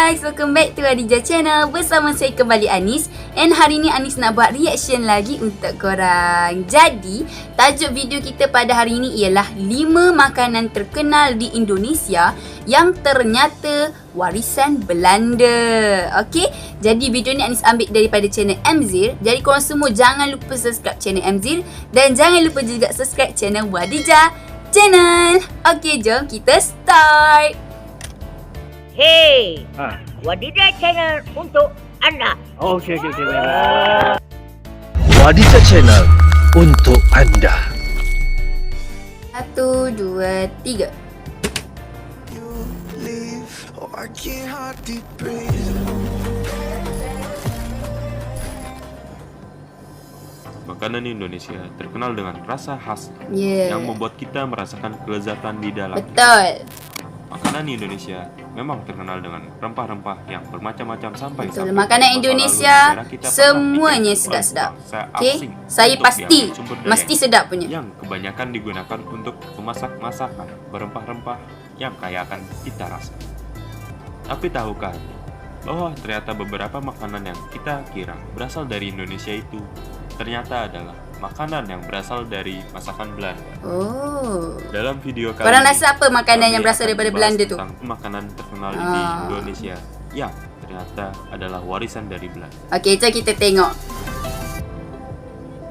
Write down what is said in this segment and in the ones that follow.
guys, welcome back to Adija Channel. Bersama saya kembali Anis. And hari ni Anis nak buat reaction lagi untuk korang. Jadi, tajuk video kita pada hari ini ialah 5 makanan terkenal di Indonesia yang ternyata warisan Belanda. Okey, jadi video ni Anis ambil daripada channel Mzir. Jadi korang semua jangan lupa subscribe channel Mzir. Dan jangan lupa juga subscribe channel Wadija Channel. Okey, jom kita start. Hey, Wadija Channel untuk anda. Oh, okey. Wadija Channel untuk anda. 1, 2, 3. Makanan Indonesia terkenal dengan rasa khas Yeah. yang membuat kita merasakan kelezatan di dalam. Betul. Makanan Indonesia memang terkenal dengan rempah-rempah yang bermacam-macam sampai Betul. Makanan Indonesia semuanya sedap-sedap. Okey, saya pasti sedap punya. Yang kebanyakan digunakan untuk memasak masakan berempah-rempah yang kaya akan cita rasa. Tapi tahukah bahwa ternyata beberapa makanan yang kita kira berasal dari Indonesia itu ternyata adalah makanan yang berasal dari masakan Belanda. Oh. Dalam video kali Korang ini, rasa apa makanan yang kami berasal akan daripada membahas Belanda tu? tentang makanan terkenal di Indonesia yang ternyata adalah warisan dari Belanda. Okey, jom kita tengok.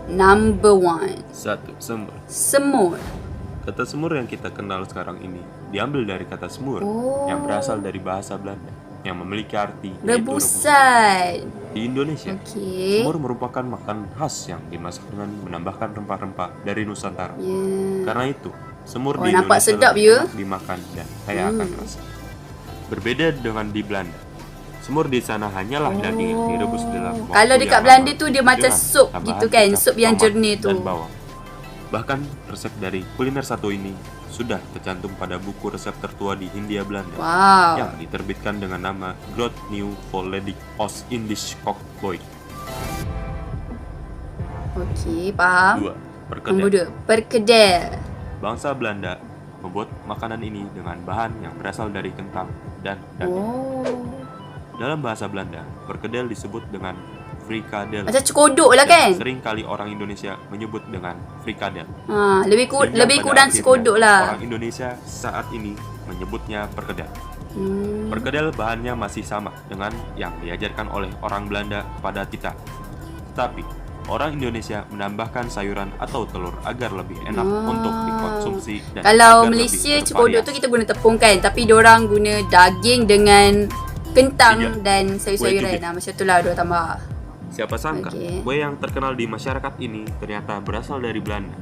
Number 1. 1. Semur. Semur. Kata semur yang kita kenal sekarang ini diambil dari kata semur yang berasal dari bahasa Belanda yang memiliki arti yaitu Rebusan. Di Indonesia, Okey. semur merupakan makanan khas yang dimasak dengan menambahkan rempah-rempah dari Nusantara. Yeah. Karena itu, semur Oh, di nampak Indonesia sedap, lebih ya? enak dimakan dan kaya akan rasa. Berbeda dengan di Belanda, semur di sana hanyalah daging yang direbus dalam waktu Kalau dekat yang Belanda lama tu dia macam dengan sup tambahan gitu kan, kecap, sup yang tomat, jernih tu. dan bawang. Bahkan resep dari kuliner satu ini sudah tercantum pada buku resep tertua di Hindia Belanda yang Wow. diterbitkan dengan nama Groot Nieuw Volledig Oost-Indisch Kookboek. Okey, faham. 2. Nombor Perkedel. 2, perkedel. Bangsa Belanda membuat makanan ini dengan bahan yang berasal dari kentang dan daging. Oh. Dalam bahasa Belanda, perkedel disebut dengan frikadel. Macam cekodok lah kan? Sering kali orang Indonesia menyebut dengan frikadel. Lebih Sehingga pada kurang akhirnya, cekodok lah. Orang Indonesia saat ini menyebutnya perkedel. Hmm. Perkedel bahannya masih sama dengan yang diajarkan oleh orang Belanda pada kita. Tetapi, orang Indonesia menambahkan sayuran atau telur agar lebih enak untuk dikonsumsi dan Kalau agar Malaysia lebih cekodok tu bervariasi. kita guna tepung kan, tapi diorang guna daging dengan kentang 3. dan sayur-sayuran. Kue cubit. Macam tu lah dia tambah. Siapa sangka, Okey. kue yang terkenal di masyarakat ini ternyata berasal dari Belanda.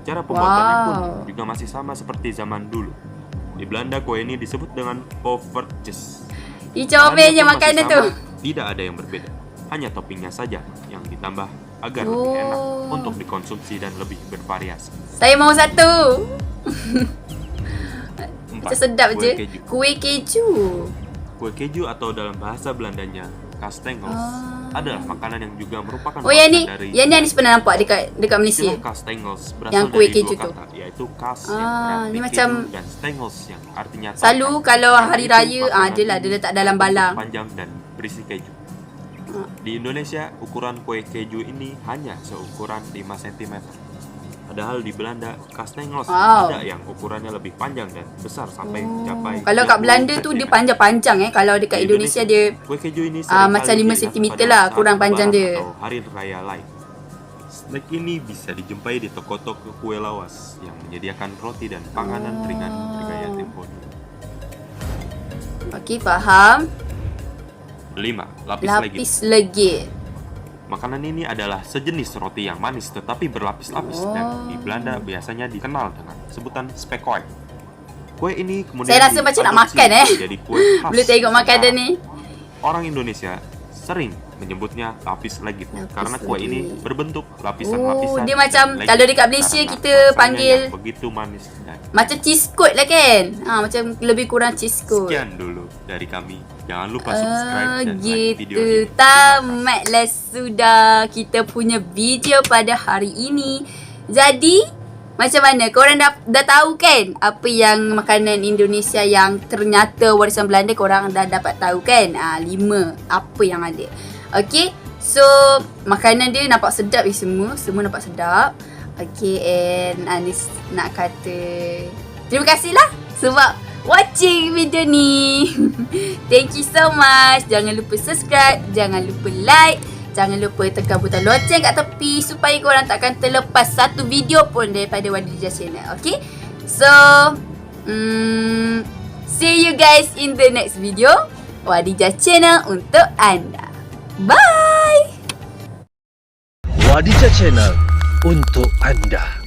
Cara pembuatannya pun juga masih sama seperti zaman dulu. Di Belanda, kue ini disebut dengan povertjes. Dicomelnya Bahannya pun makanan masih tu. sama, tidak ada yang berbeda. Hanya toppingnya saja yang ditambah agar lebih enak untuk dikonsumsi dan lebih bervariasi. Saya mau satu. 4. Macam sedap Kue je. keju. Kue keju. Kue keju atau dalam bahasa Belandanya kastengels adalah makanan yang juga merupakan Oh, yang ni warisan dari Anis pernah nampak dekat Malaysia. Istilah kastengels berasal Yang kue dari keju dua tu. kata, yaitu kas yang berarti ni keju macam dan stengels yang artinya Selalu tongkat. kalau Yang hari itu raya, makanan dia lah, dia ini letak dalam berbentuk balang. panjang dan berisi keju. Di Indonesia, ukuran kue keju ini hanya seukuran 5 cm. Padahal di Belanda, kastengels ada yang ukurannya lebih panjang dan besar sampai mencapai Kalau kat 30 Belanda tu dia cm. panjang-panjang Kalau dekat Di Indonesia dia kue keju ini sering macam kali 5 dilihat cm pada lah, saat kurang panjang Lebaran dia. atau hari raya lain. Snack ini bisa dijumpai di toko-toko kue lawas yang menyediakan roti dan panganan ringan bergaya tempo dulu. Okey, faham. 5. Lapis legit. Lapis legit. Makanan ini adalah sejenis roti yang manis tetapi berlapis-lapis dan di Belanda biasanya dikenal dengan sebutan spekkoek. Kue ini kemudian Saya rasa macam nak diadopsi makan menjadi kue khas Bila tengok makanan Nusantara. ni. Orang Indonesia sering menyebutnya lapis legit Lapis karena kue legit. ini berbentuk lapisan-lapisan. Dia macam dan legit kalau dekat Malaysia karena kita rasanya panggil yang begitu manis dan macam cheese coat lah kan. Macam lebih kurang cheese coat. sekian dulu dari kami. Jangan lupa subscribe dan like video Gitu. ini. Tamatlah sudah kita punya video pada hari ini. Jadi Macam mana? Korang dah tahu kan apa yang makanan Indonesia yang ternyata warisan Belanda, korang dah dapat tahu kan? 5 apa yang ada. Okay, so makanan dia nampak sedap semua nampak sedap. Okay, and Anis nak kata terima kasih lah sebab watching video ni. Thank you so much. Jangan lupa subscribe, jangan lupa like, jangan lupa tekan butang loceng kat tepi supaya korang takkan terlepas satu video pun daripada Wadidja Channel. Okay, so see you guys in the next video. Wadidja Channel untuk anda. Bye. Wadidja Channel untuk anda.